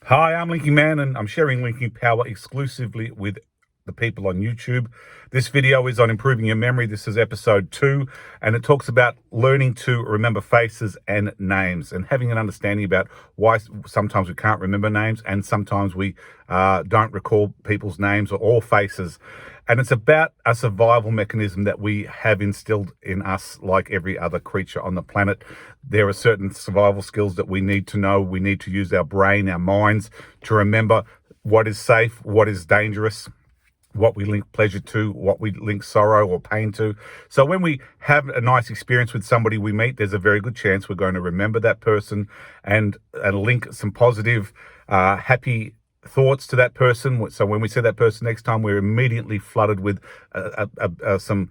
Hi, I'm Linking Man, and I'm sharing Linking Power exclusively with the people on YouTube. This video is on improving your memory. This is episode 2, and it talks about learning to remember faces and names and having an understanding about why sometimes we can't remember names and sometimes we don't recall people's names or faces. And it's about a survival mechanism that we have instilled in us like every other creature on the planet. There are certain survival skills that we need to know. We need to use our brain, our minds to remember what is safe, what is dangerous, what we link pleasure to, what we link sorrow or pain to. So when we have a nice experience with somebody we meet, there's a very good chance we're going to remember that person and link some positive, happy thoughts to that person. So when we see that person next time, we're immediately flooded with some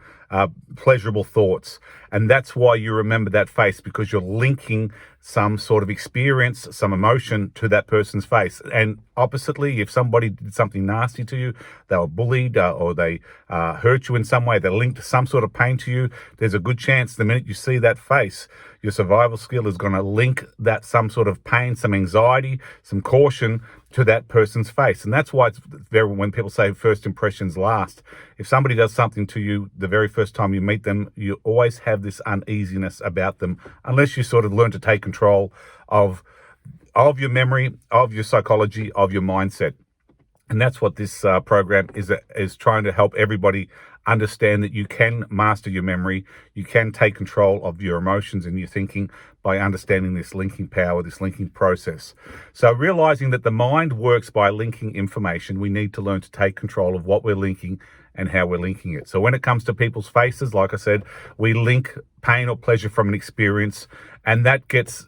pleasurable thoughts. And that's why you remember that face, because you're linking some sort of experience, some emotion to that person's face. And oppositely, if somebody did something nasty to you, they were bullied or they hurt you in some way, they linked some sort of pain to you, there's a good chance the minute you see that face, your survival skill is going to link that some sort of pain, some anxiety, some caution to that person's face. And that's why it's when people say first impressions last. If somebody does something to you the very first time you meet them, you always have this uneasiness about them, unless you sort of learn to take control of your memory, of your psychology, of your mindset. And that's what this program is trying to help everybody understand, that you can master your memory, you can take control of your emotions and your thinking by understanding this linking power, this linking process. So realizing that the mind works by linking information, we need to learn to take control of what we're linking and how we're linking it. So when it comes to people's faces, like I said, we link pain or pleasure from an experience, and that gets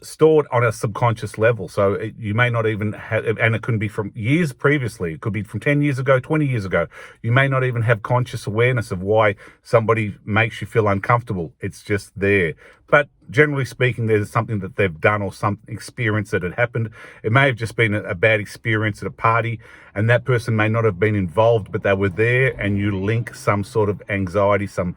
stored on a subconscious level. So you may not even have, and it couldn't be from years previously, it could be from 10 years ago, 20 years ago. You may not even have conscious awareness of why somebody makes you feel uncomfortable. It's just there. But generally speaking, there's something that they've done or some experience that had happened. It may have just been a bad experience at a party, and that person may not have been involved, but they were there, and you link some sort of anxiety, some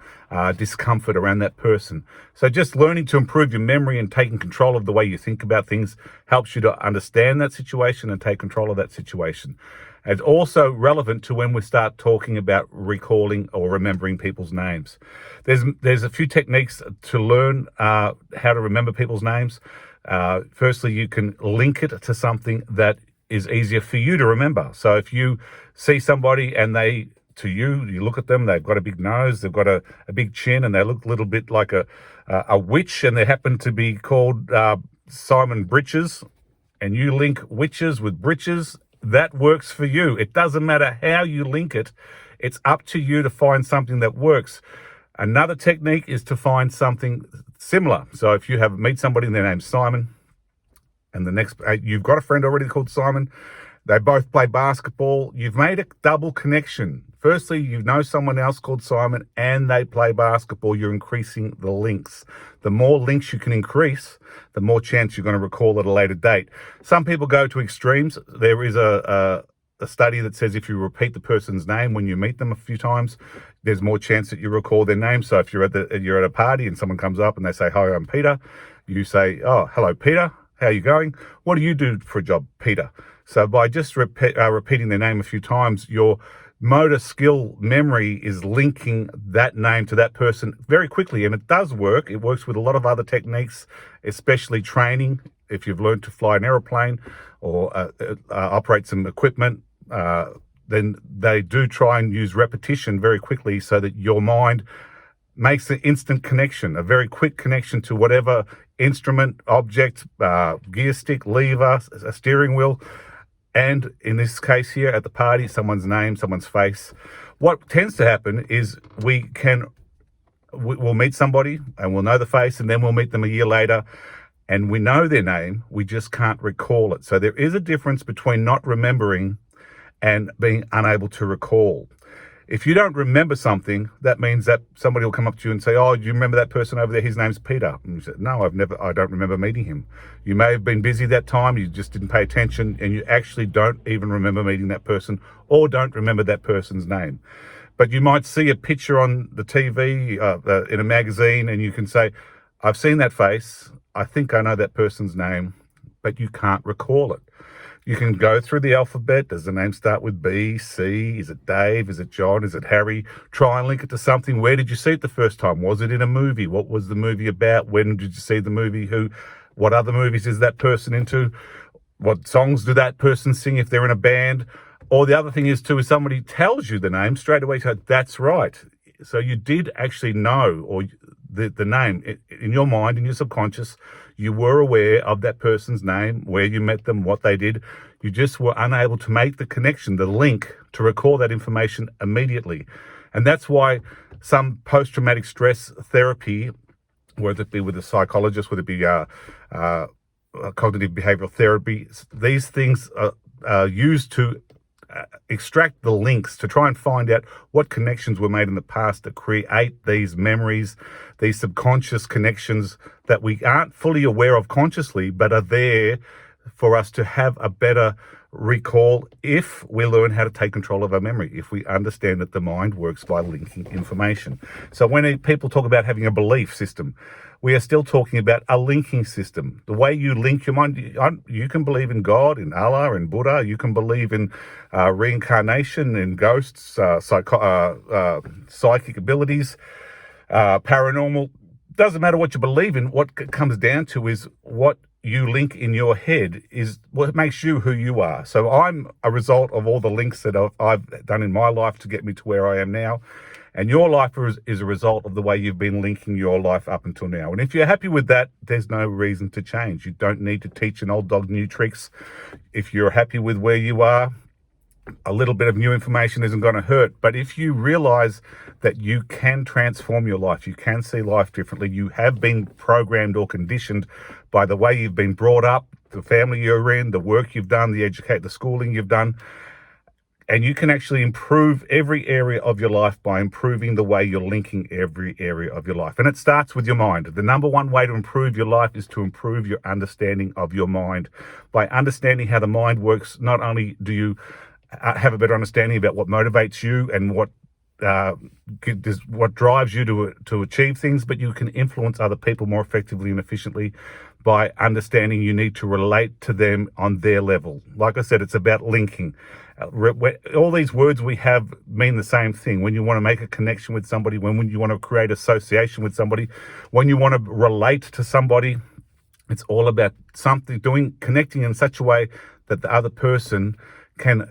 discomfort around that person. So just learning to improve your memory and taking control of the way you think about things helps you to understand that situation and take control of that situation. It's also relevant to when we start talking about recalling or remembering people's names. There's a few techniques to learn how to remember people's names. Firstly, you can link it to something that is easier for you to remember. So if you see somebody and you look at them, they've got a big nose, they've got a big chin, and they look a little bit like a witch, and they happen to be called Simon Britches, and you link witches with britches, that works for you. It doesn't matter how you link it. It's up to you to find something that works. Another technique is to find something similar. So if you meet somebody and their name's Simon, and the next, you've got a friend already called Simon, they both play basketball, you've made a double connection. Firstly, you know someone else called Simon and they play basketball, you're increasing the links. The more links you can increase, the more chance you're going to recall at a later date. Some people go to extremes. There is a study that says if you repeat the person's name when you meet them a few times, there's more chance that you recall their name. So if you're at a party and someone comes up and they say, "Hi, I'm Peter," you say, "Oh, hello, Peter. How are you going? What do you do for a job, Peter?" So by just repeating their name a few times, your motor skill memory is linking that name to that person very quickly. And it does work. It works with a lot of other techniques, especially training. If you've learned to fly an aeroplane or operate some equipment, then they do try and use repetition very quickly so that your mind makes an instant connection, a very quick connection to whatever instrument, object, gear stick, lever, a steering wheel. And in this case here at the party, someone's name, someone's face. What tends to happen is we'll meet somebody and we'll know the face, and then we'll meet them a year later and we know their name, we just can't recall it. So there is a difference between not remembering and being unable to recall. If you don't remember something, that means that somebody will come up to you and say, "Oh, do you remember that person over there? His name's Peter." And you say, "No, I don't remember meeting him." You may have been busy that time, you just didn't pay attention, and you actually don't even remember meeting that person or don't remember that person's name. But you might see a picture on the TV, in a magazine, and you can say, "I've seen that face. I think I know that person's name. but you can't recall it. You can go through the alphabet. Does the name start with B, C? Is it Dave? Is it John? Is it Harry? Try and link it to something. Where did you see it the first time? Was it in a movie? What was the movie about? When did you see the movie? Who? What other movies is that person into? What songs do that person sing if they're in a band? Or the other thing is too, if somebody tells you the name straight away, so that's right. So you did actually know, or the name in your mind, in your subconscious, you were aware of that person's name, where you met them, what they did. You just were unable to make the connection, the link, to recall that information immediately. And that's why some post-traumatic stress therapy, whether it be with a psychologist, whether it be cognitive behavioral therapy, these things are used to extract the links, to try and find out what connections were made in the past to create these memories, these subconscious connections that we aren't fully aware of consciously, but are there for us to have a better recall if we learn how to take control of our memory, if we understand that the mind works by linking information. So when people talk about having a belief system, we are still talking about a linking system. The way you link your mind, you can believe in God, in Allah, in Buddha. You can believe in reincarnation, in ghosts, psychic abilities, paranormal. Doesn't matter what you believe in. What it comes down to is what you link in your head is what makes you who you are. So I'm a result of all the links that I've done in my life to get me to where I am now. And your life is a result of the way you've been linking your life up until now. And if you're happy with that, there's no reason to change. You don't need to teach an old dog new tricks. If you're happy with where you are, a little bit of new information isn't going to hurt. But if you realize that you can transform your life, you can see life differently, you have been programmed or conditioned by the way you've been brought up, the family you're in, the work you've done, the schooling you've done, and you can actually improve every area of your life by improving the way you're linking every area of your life. And it starts with your mind. The number one way to improve your life is to improve your understanding of your mind. By understanding how the mind works, not only do you have a better understanding about what motivates you and what drives you to achieve things, but you can influence other people more effectively and efficiently by understanding you need to relate to them on their level. Like I said, it's about linking. All these words we have mean the same thing. When you want to make a connection with somebody, when you want to create association with somebody, when you want to relate to somebody, it's all about connecting in such a way that the other person can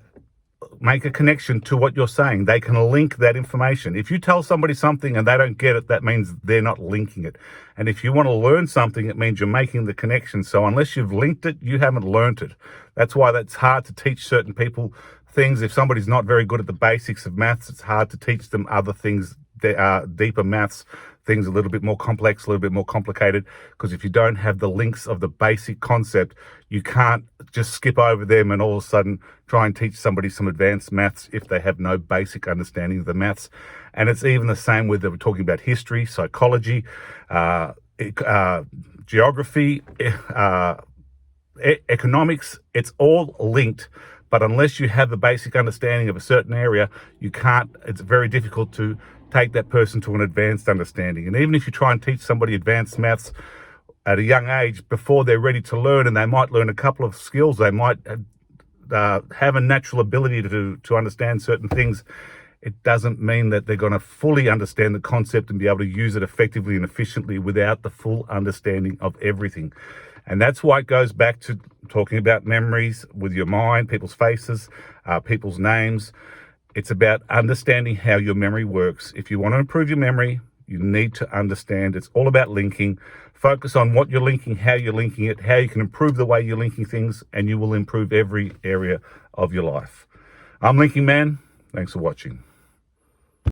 make a connection to what you're saying. They can link that information. If you tell somebody something and they don't get it, that means they're not linking it. And if you want to learn something, it means you're making the connection. So unless you've linked it, you haven't learned it. That's why that's hard to teach certain people things. If somebody's not very good at the basics of maths, it's hard to teach them other things, deeper maths, things a little bit more complex, a little bit more complicated, because if you don't have the links of the basic concept, you can't just skip over them and all of a sudden try and teach somebody some advanced maths if they have no basic understanding of the maths. And it's even the same with, we're talking about history, psychology, geography, economics. It's all linked. But unless you have the basic understanding of a certain area, it's very difficult to take that person to an advanced understanding. And even if you try and teach somebody advanced maths at a young age, before they're ready to learn, and they might learn a couple of skills, they might have a natural ability to understand certain things, it doesn't mean that they're going to fully understand the concept and be able to use it effectively and efficiently without the full understanding of everything. And that's why it goes back to talking about memories with your mind, people's faces, people's names. It's about understanding how your memory works. If you want to improve your memory, you need to understand it's all about linking. Focus on what you're linking, how you're linking it, how you can improve the way you're linking things, and you will improve every area of your life. I'm Linking Man. Thanks for watching.